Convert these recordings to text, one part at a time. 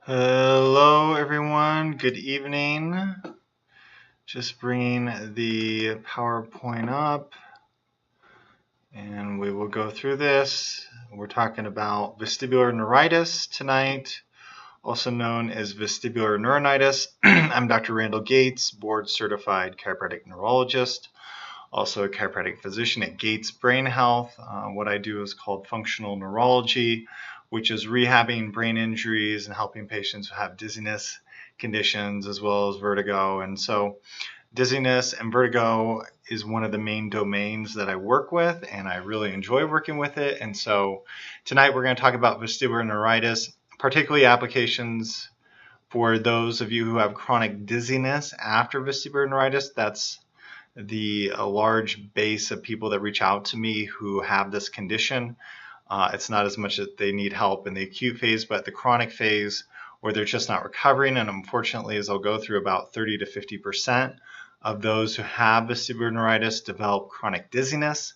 Hello everyone, good evening. Just bringing the PowerPoint up and we will go through this. We're talking about vestibular neuritis tonight, also known as vestibular neuritis. I'm Dr. Randall Gates, board certified chiropractic neurologist, also a chiropractic physician at Gates Brain Health. What I do is called functional neurology, which is rehabbing brain injuries and helping patients who have dizziness conditions as well as vertigo. And so dizziness and vertigo is one of the main domains that I work with, and I really enjoy working with it. And so tonight we're going to talk about vestibular neuritis, particularly applications for those of you who have chronic dizziness after vestibular neuritis. That's a large base of people that reach out to me who have this condition. It's not as much that they need help in the acute phase, but the chronic phase where they're just not recovering. And unfortunately, as I'll go through, about 30 to 50% of those who have vestibular neuritis develop chronic dizziness.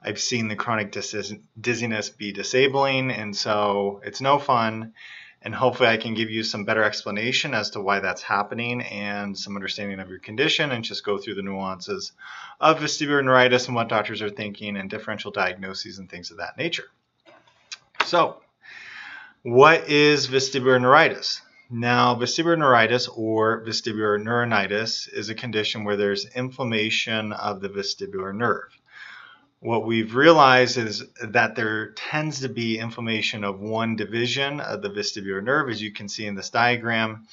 I've seen the chronic dizziness be disabling, and so it's no fun. And hopefully I can give you some better explanation as to why that's happening and some understanding of your condition, and just go through the nuances of vestibular neuritis and what doctors are thinking and differential diagnoses and things of that nature. So, what is vestibular neuritis? Now, vestibular neuritis or vestibular neuritis is a condition where there's inflammation of the vestibular nerve. What we've realized is that there tends to be inflammation of one division of the vestibular nerve. As you can see in this diagram,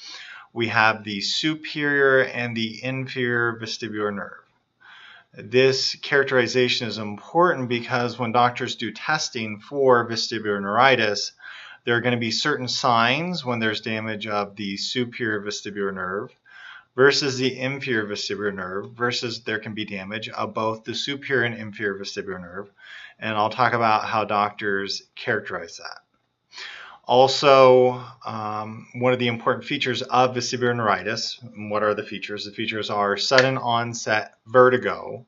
we have the superior and the inferior vestibular nerve. This characterization is important because when doctors do testing for vestibular neuritis, there are going to be certain signs when there's damage of the superior vestibular nerve versus the inferior vestibular nerve, versus there can be damage of both the superior and inferior vestibular nerve. And I'll talk about how doctors characterize that. Also, one of the important features of vestibular neuritis, what are the features? The features are sudden onset vertigo.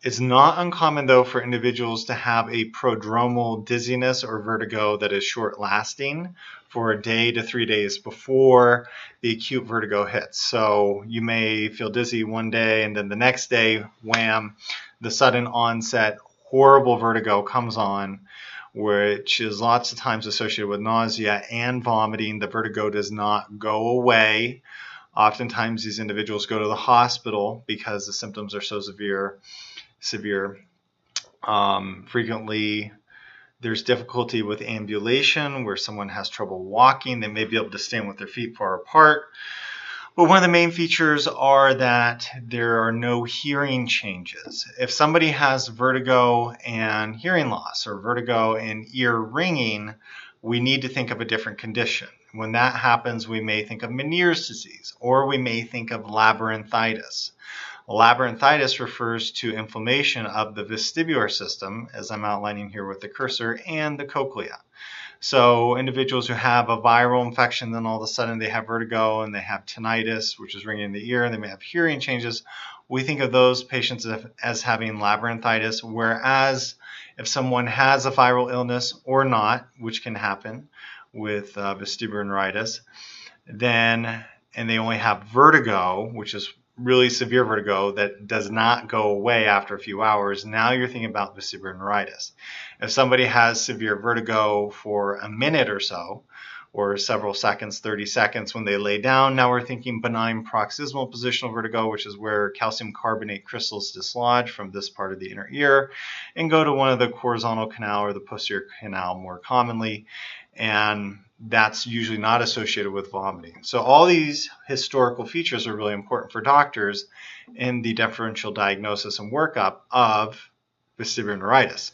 It's not uncommon, though, for individuals to have a prodromal dizziness or vertigo that is short-lasting for a day to 3 days before the acute vertigo hits. So you may feel dizzy one day, and then the next day, wham, the sudden onset horrible vertigo comes on, which is lots of times associated with nausea and vomiting. The vertigo does not go away. Oftentimes, these individuals go to the hospital because the symptoms are so severe. Frequently, there's difficulty with ambulation where someone has trouble walking. They may be able to stand with their feet far apart. But one of the main features are that there are no hearing changes. If somebody has vertigo and hearing loss, or vertigo and ear ringing, we need to think of a different condition. When that happens, we may think of Meniere's disease, or we may think of labyrinthitis. Labyrinthitis refers to inflammation of the vestibular system, as I'm outlining here with the cursor, and the cochlea. So individuals who have a viral infection, then all of a sudden they have vertigo and they have tinnitus, which is ringing in the ear, and they may have hearing changes. We think of those patients as having labyrinthitis, whereas if someone has a viral illness or not, which can happen with vestibular neuritis, and they only have vertigo, which is really severe vertigo that does not go away after a few hours, now you're thinking about vestibular neuritis. If somebody has severe vertigo for a minute or so, or several seconds, 30 seconds when they lay down, now we're thinking benign paroxysmal positional vertigo, which is where calcium carbonate crystals dislodge from this part of the inner ear and go to one of the horizontal canal or the posterior canal more commonly. And that's usually not associated with vomiting. So all these historical features are really important for doctors in the differential diagnosis and workup of vestibular neuritis.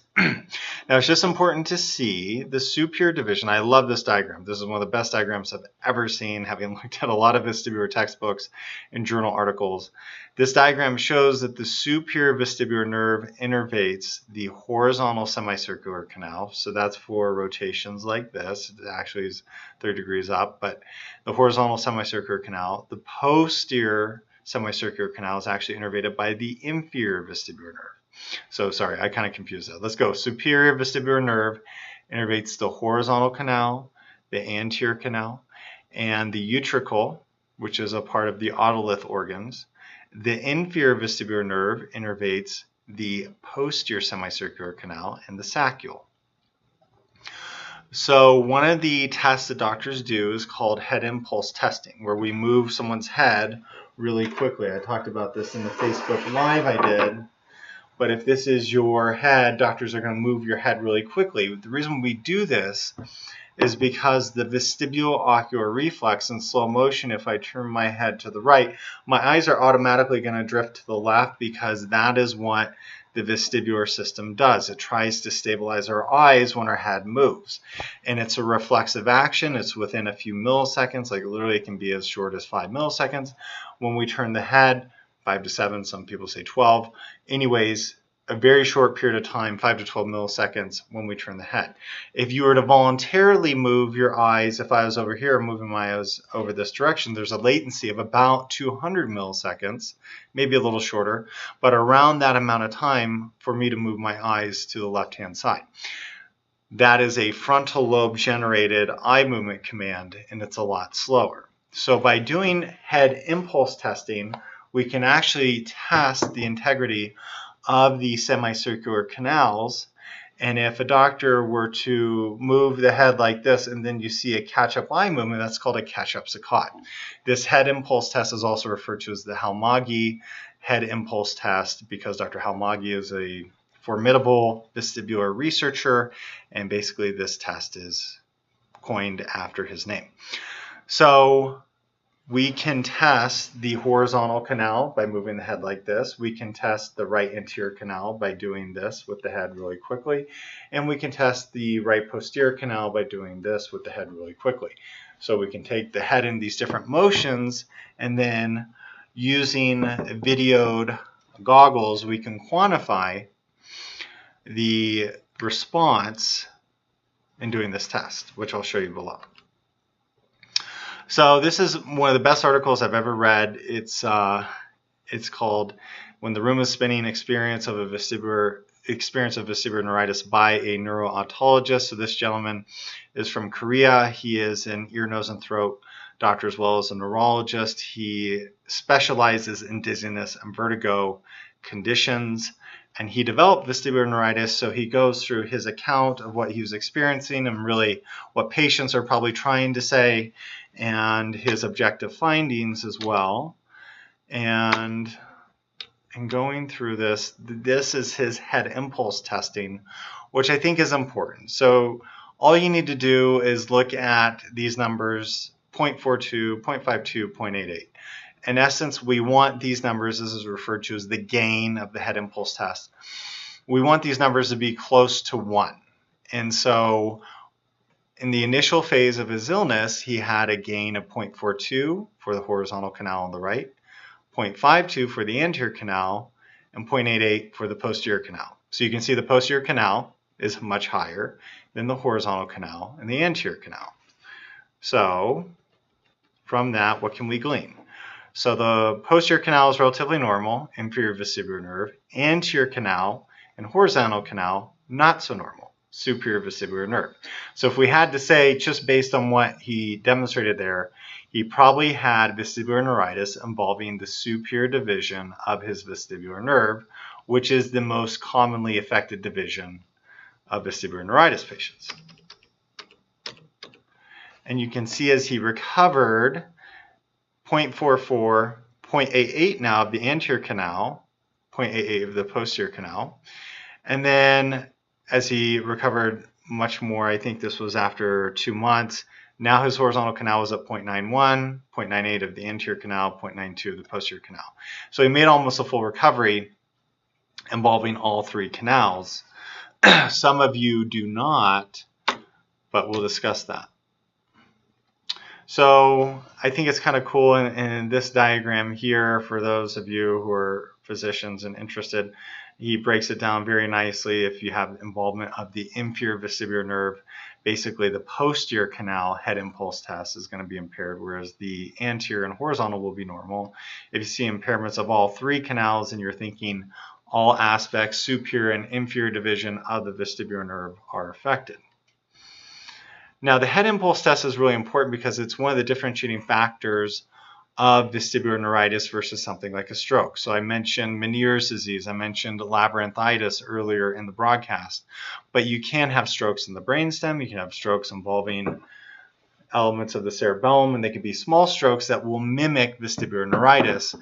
Now, it's just important to see the superior division. I love this diagram. This is one of the best diagrams I've ever seen, having looked at a lot of vestibular textbooks and journal articles. This diagram shows that the superior vestibular nerve innervates the horizontal semicircular canal. So that's for rotations like this. It actually is 30 degrees up, but the horizontal semicircular canal. The posterior semicircular canal is actually innervated by the inferior vestibular nerve. So sorry, I kind of confused that. Let's go. Superior vestibular nerve innervates the horizontal canal, the anterior canal, and the utricle, which is a part of the otolith organs. The inferior vestibular nerve innervates the posterior semicircular canal and the saccule. So one of the tests that doctors do is called head impulse testing, where we move someone's head really quickly. I talked about this in the Facebook Live I did. But if this is your head, doctors are going to move your head really quickly. The reason we do this is because the vestibulo-ocular reflex in slow motion, if I turn my head to the right, my eyes are automatically going to drift to the left because that is what the vestibular system does. It tries to stabilize our eyes when our head moves. And it's a reflexive action. It's within a few milliseconds, like literally it can be as short as 5 milliseconds. When we turn the head, 5 to 7, some people say 12. Anyways, a very short period of time, 5 to 12 milliseconds when we turn the head. If you were to voluntarily move your eyes, if I was over here moving my eyes over this direction, there's a latency of about 200 milliseconds, maybe a little shorter, but around that amount of time for me to move my eyes to the left-hand side. That is a frontal lobe generated eye movement command, and it's a lot slower. So by doing head impulse testing, we can actually test the integrity of the semicircular canals. And if a doctor were to move the head like this and then you see a catch-up eye movement, that's called a catch-up saccade. This head impulse test is also referred to as the Halmagyi head impulse test because Dr. Halmagyi is a formidable vestibular researcher, and basically this test is coined after his name. So we can test the horizontal canal by moving the head like this. We can test the right anterior canal by doing this with the head really quickly. And we can test the right posterior canal by doing this with the head really quickly. So we can take the head in these different motions, and then using videoed goggles, we can quantify the response in doing this test, which I'll show you below. So this is one of the best articles I've ever read. It's called "When the Room is Spinning: Experience of Vestibular Neuritis by a Neurootologist." So this gentleman is from Korea. He is an ear, nose, and throat doctor as well as a neurologist. He specializes in dizziness and vertigo conditions, and he developed vestibular neuritis. So he goes through his account of what he was experiencing and really what patients are probably trying to say, and his objective findings as well. And going through this, this is his head impulse testing, which I think is important. So all you need to do is look at these numbers: 0.42, 0.52, 0.88. In essence, we want these numbers, this is referred to as the gain of the head impulse test. We want these numbers to be close to 1. And so in the initial phase of his illness, he had a gain of 0.42 for the horizontal canal on the right, 0.52 for the anterior canal, and 0.88 for the posterior canal. So you can see the posterior canal is much higher than the horizontal canal and the anterior canal. So from that, what can we glean? So the posterior canal is relatively normal, inferior vestibular nerve. Anterior canal and horizontal canal, not so normal, superior vestibular nerve. So if we had to say, just based on what he demonstrated there, he probably had vestibular neuritis involving the superior division of his vestibular nerve, which is the most commonly affected division of vestibular neuritis patients. And you can see as he recovered, 0.44, 0.88 now of the anterior canal, 0.88 of the posterior canal. And then as he recovered much more, I think this was after 2 months, now his horizontal canal was at 0.91, 0.98 of the anterior canal, 0.92 of the posterior canal. So he made almost a full recovery involving all 3 canals. Some of you do not, but we'll discuss that. So I think it's kind of cool in this diagram here, for those of you who are physicians and interested, he breaks it down very nicely. If you have involvement of the inferior vestibular nerve, basically the posterior canal head impulse test is going to be impaired, whereas the anterior and horizontal will be normal. If you see impairments of all 3 canals and you're thinking all aspects, superior and inferior division of the vestibular nerve are affected. Now, the head impulse test is really important because it's one of the differentiating factors of vestibular neuritis versus something like a stroke. So I mentioned Meniere's disease, I mentioned labyrinthitis earlier in the broadcast, but you can have strokes in the brainstem, you can have strokes involving elements of the cerebellum, and they can be small strokes that will mimic vestibular neuritis,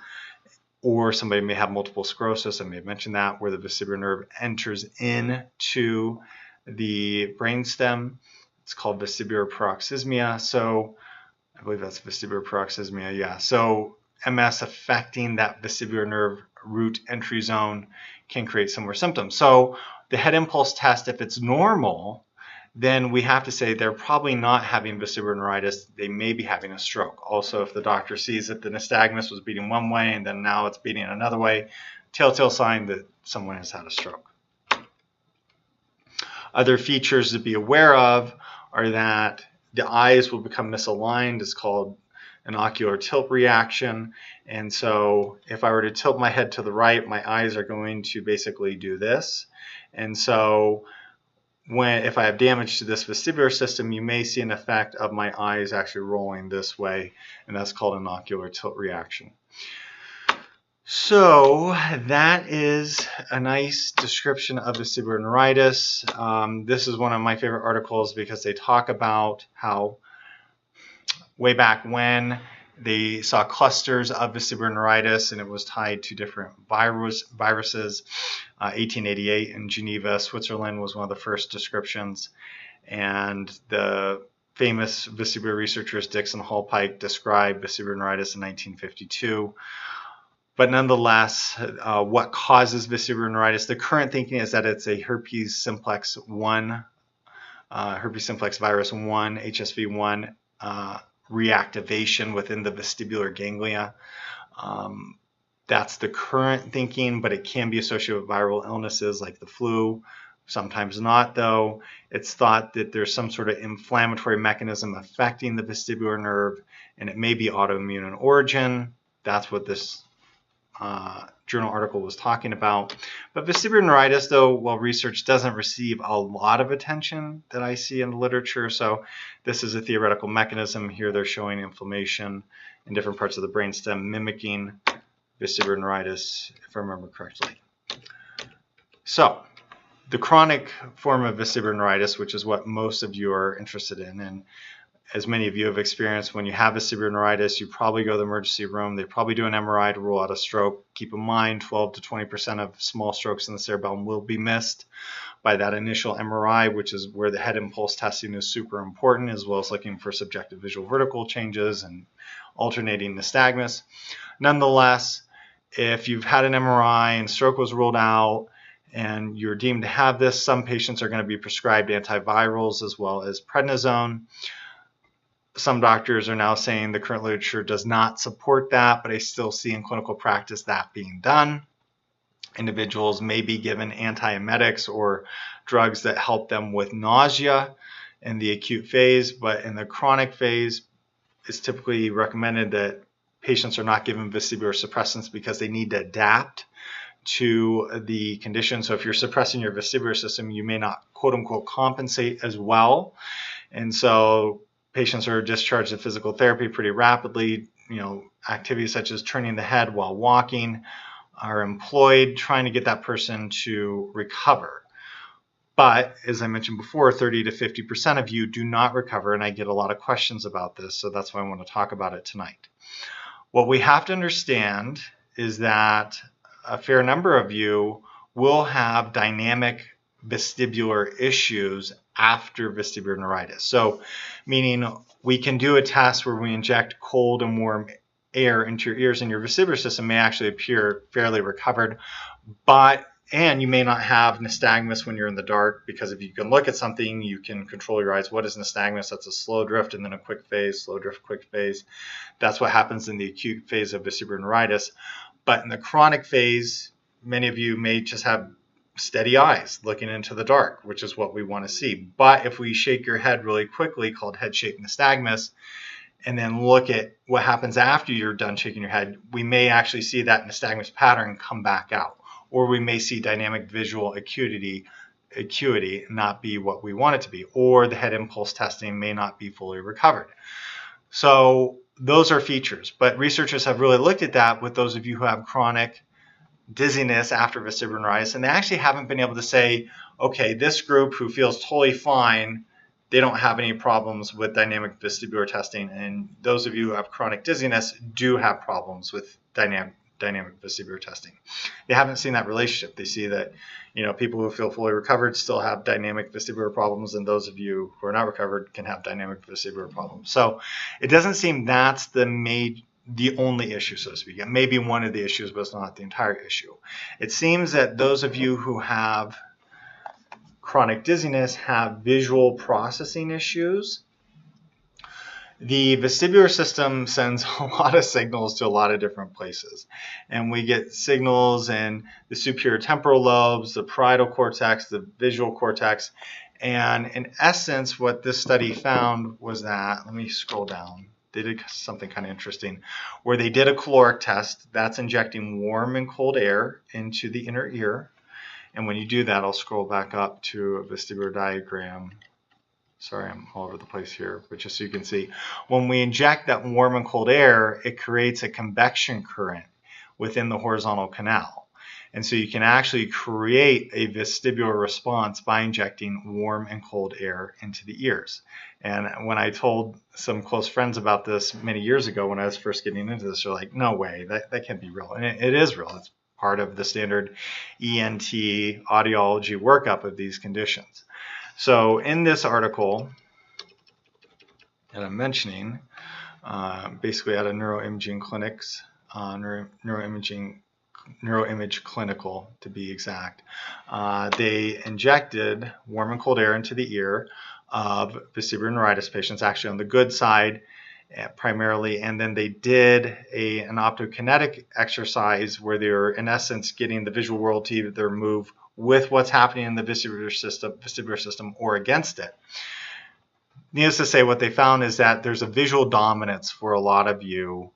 or somebody may have multiple sclerosis, I may have mentioned that, where the vestibular nerve enters into the brainstem. It's called vestibular paroxysmia. So I believe that's vestibular paroxysmia, yeah. So MS affecting that vestibular nerve root entry zone can create similar symptoms. So the head impulse test, if it's normal, then we have to say they're probably not having vestibular neuritis. They may be having a stroke. Also, if the doctor sees that the nystagmus was beating one way and then now it's beating another way, telltale sign that someone has had a stroke. Other features to be aware of are that the eyes will become misaligned. It's called an ocular tilt reaction. And so if I were to tilt my head to the right, my eyes are going to basically do this. And so if I have damage to this vestibular system, you may see an effect of my eyes actually rolling this way, and that's called an ocular tilt reaction. So that is a nice description of vestibular neuritis. This is one of my favorite articles because they talk about how way back when they saw clusters of vestibular neuritis, and it was tied to different viruses. 1888 in Geneva, Switzerland was one of the first descriptions, and the famous vestibular researchers Dixon Hallpike described vestibular neuritis in 1952. But nonetheless, what causes vestibular neuritis? The current thinking is that it's a herpes simplex 1, herpes simplex virus 1, HSV1 reactivation within the vestibular ganglia. That's the current thinking, but it can be associated with viral illnesses like the flu. Sometimes not, though. It's thought that there's some sort of inflammatory mechanism affecting the vestibular nerve, and it may be autoimmune in origin. That's what this journal article was talking about. But vestibular neuritis, though, well, research doesn't receive a lot of attention that I see in the literature. So this is a theoretical mechanism. Here they're showing inflammation in different parts of the brainstem mimicking vestibular neuritis, if I remember correctly. So the chronic form of vestibular neuritis, which is what most of you are interested in, and as many of you have experienced, when you have vestibular neuritis, you probably go to the emergency room. They probably do an MRI to rule out a stroke. Keep in mind, 12 to 20% of small strokes in the cerebellum will be missed by that initial MRI, which is where the head impulse testing is super important, as well as looking for subjective visual vertical changes and alternating nystagmus. Nonetheless, if you've had an MRI and stroke was ruled out and you're deemed to have this, some patients are going to be prescribed antivirals as well as prednisone. Some doctors are now saying the current literature does not support that, but I still see in clinical practice that being done. Individuals may be given antiemetics or drugs that help them with nausea in the acute phase, but in the chronic phase, it's typically recommended that patients are not given vestibular suppressants because they need to adapt to the condition. So if you're suppressing your vestibular system, you may not quote unquote compensate as well. And so patients are discharged to physical therapy pretty rapidly. Activities such as turning the head while walking are employed, trying to get that person to recover. But as I mentioned before, 30 to 50% of you do not recover, and I get a lot of questions about this, so that's why I want to talk about it tonight. What we have to understand is that a fair number of you will have dynamic vestibular issues after vestibular neuritis. So meaning we can do a test where we inject cold and warm air into your ears, and your vestibular system may actually appear fairly recovered, and you may not have nystagmus when you're in the dark, because if you can look at something, you can control your eyes. What is nystagmus? That's a slow drift and then a quick phase, slow drift, quick phase. That's what happens in the acute phase of vestibular neuritis. But in the chronic phase, many of you may just have steady eyes looking into the dark, which is what we want to see. But if we shake your head really quickly, called head shake nystagmus, and then look at what happens after you're done shaking your head, we may actually see that nystagmus pattern come back out, or we may see dynamic visual acuity acuity not be what we want it to be, or the head impulse testing may not be fully recovered. So those are features, but researchers have really looked at that with those of you who have chronic dizziness after vestibular neuritis, and they actually haven't been able to say, okay, this group who feels totally fine, they don't have any problems with dynamic vestibular testing, and those of you who have chronic dizziness do have problems with dynamic vestibular testing. They haven't seen that relationship. They see that, you know, people who feel fully recovered still have dynamic vestibular problems, and those of you who are not recovered can have dynamic vestibular problems. So it doesn't seem that's the only issue, so to speak. It may be one of the issues, but it's not the entire issue. It seems that those of you who have chronic dizziness have visual processing issues. The vestibular system sends a lot of signals to a lot of different places, and we get signals in the superior temporal lobes, the parietal cortex, the visual cortex, and in essence what this study found was that, let me scroll down, they did something kind of interesting where they did a caloric test. That's injecting warm and cold air into the inner ear, and when you do that, I'll scroll back up to a vestibular diagram. Sorry, I'm all over the place here, but just so you can see, when we inject that warm and cold air, it creates a convection current within the horizontal canal. And so you can actually create a vestibular response by injecting warm and cold air into the ears. And when I told some close friends about this many years ago when I was first getting into this, they're like, no way, that can't be real. And it is real. It's part of the standard ENT audiology workup of these conditions. So in this article that I'm mentioning, basically at a neuroimaging clinics, neuroimage clinical to be exact, they injected warm and cold air into the ear of vestibular neuritis patients, actually on the good side primarily, and then they did an optokinetic exercise where they were in essence getting the visual world to either move with what's happening in the vestibular system or against it. Needless to say, what they found is that there's a visual dominance for a lot of you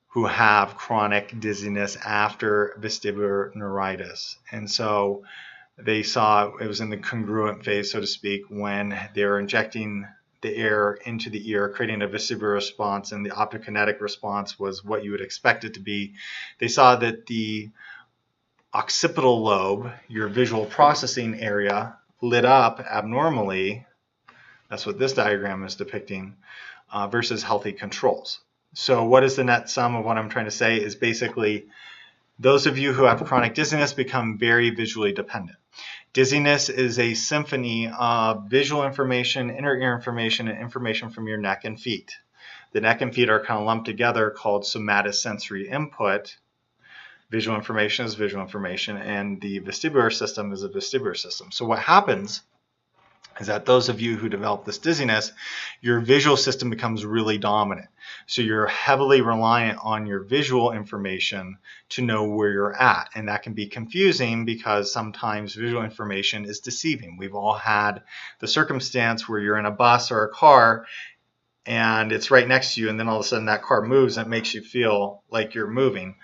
who have chronic dizziness after vestibular neuritis. And so they saw it was in the congruent phase, so to speak, when they were injecting the air into the ear, creating a vestibular response, and the optokinetic response was what you would expect it to be. They saw that the occipital lobe, your visual processing area, lit up abnormally. That's what this diagram is depicting, versus healthy controls. So what is the net sum of what I'm trying to say is basically those of you who have chronic dizziness become very visually dependent. Dizziness is a symphony of visual information, inner ear information, and information from your neck and feet. The neck and feet are kind of lumped together called somatosensory input. Visual information is visual information, and the vestibular system is a vestibular system. So what happens is that those of you who develop this dizziness, your visual system becomes really dominant. So you're heavily reliant on your visual information to know where you're at. And that can be confusing because sometimes visual information is deceiving. We've all had the circumstance where you're in a bus or a car and it's right next to you, and then all of a sudden that car moves and it makes you feel like you're moving.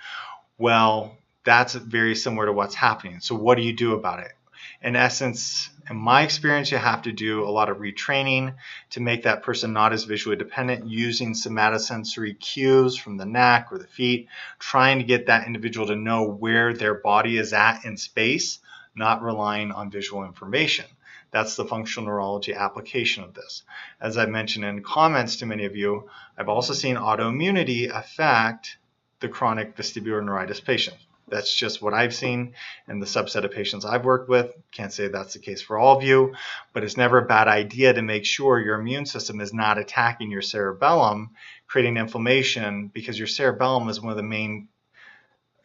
Well, that's very similar to what's happening. So what do you do about it? In essence, in my experience, you have to do a lot of retraining to make that person not as visually dependent, using somatosensory cues from the neck or the feet, trying to get that individual to know where their body is at in space, not relying on visual information. That's the functional neurology application of this. As I mentioned in comments to many of you, I've also seen autoimmunity affect the chronic vestibular neuritis patient. That's just what I've seen in the subset of patients I've worked with. Can't say that's the case for all of you, but it's never a bad idea to make sure your immune system is not attacking your cerebellum, creating inflammation, because your cerebellum is one of the main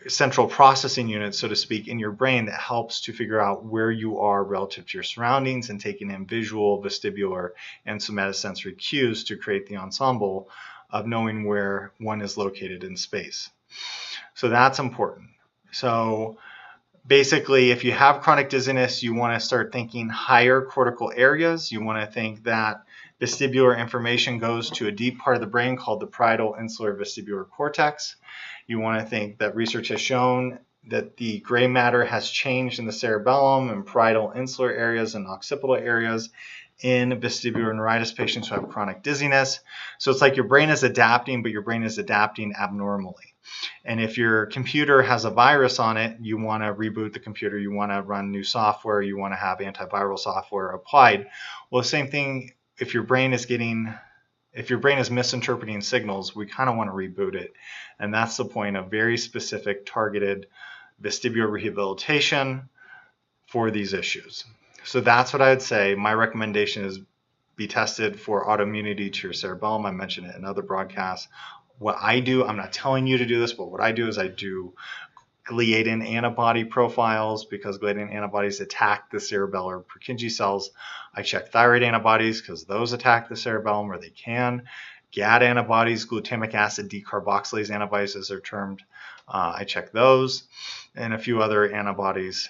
central processing units, so to speak, in your brain that helps to figure out where you are relative to your surroundings and taking in visual, vestibular, and somatosensory cues to create the ensemble of knowing where one is located in space. So that's important. So basically, if you have chronic dizziness, you want to start thinking higher cortical areas. You want to think that vestibular information goes to a deep part of the brain called the parietal insular vestibular cortex. You want to think that research has shown that the gray matter has changed in the cerebellum and parietal insular areas and occipital areas in vestibular neuritis patients who have chronic dizziness. So it's like your brain is adapting, but your brain is adapting abnormally. And if your computer has a virus on it, you want to reboot the computer, you want to run new software, you want to have antiviral software applied. Well, the same thing if your brain is misinterpreting signals, we kind of want to reboot it. And that's the point of very specific targeted vestibular rehabilitation for these issues. So that's what I would say. My recommendation is be tested for autoimmunity to your cerebellum. I mentioned it in other broadcasts. What I do, I'm not telling you to do this, but what I do is I do gliadin antibody profiles because gliadin antibodies attack the cerebellar Purkinje cells. I check thyroid antibodies because those attack the cerebellum where they can. GAD antibodies, glutamic acid decarboxylase antibodies as they're termed. I check those and a few other antibodies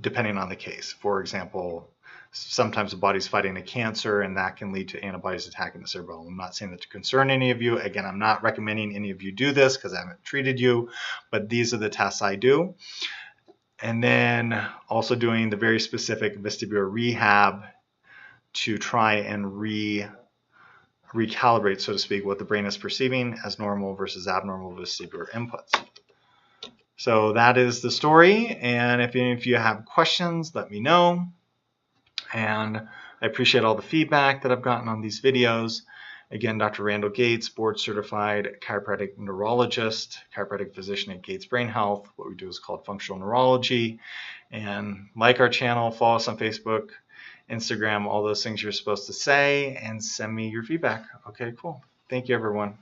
depending on the case. For example, sometimes the body's fighting a cancer and that can lead to antibodies attacking the cerebellum. I'm not saying that to concern any of you. Again, I'm not recommending any of you do this because I haven't treated you, but these are the tests I do. And then also doing the very specific vestibular rehab to try and recalibrate, so to speak, what the brain is perceiving as normal versus abnormal vestibular inputs. So that is the story, and if any of you have questions, let me know. And I appreciate all the feedback that I've gotten on these videos. Again, Dr. Randall Gates, board certified chiropractic neurologist, chiropractic physician at Gates Brain Health. What we do is called functional neurology. And like our channel, follow us on Facebook, Instagram, all those things you're supposed to say, and send me your feedback. Okay, cool. Thank you, everyone.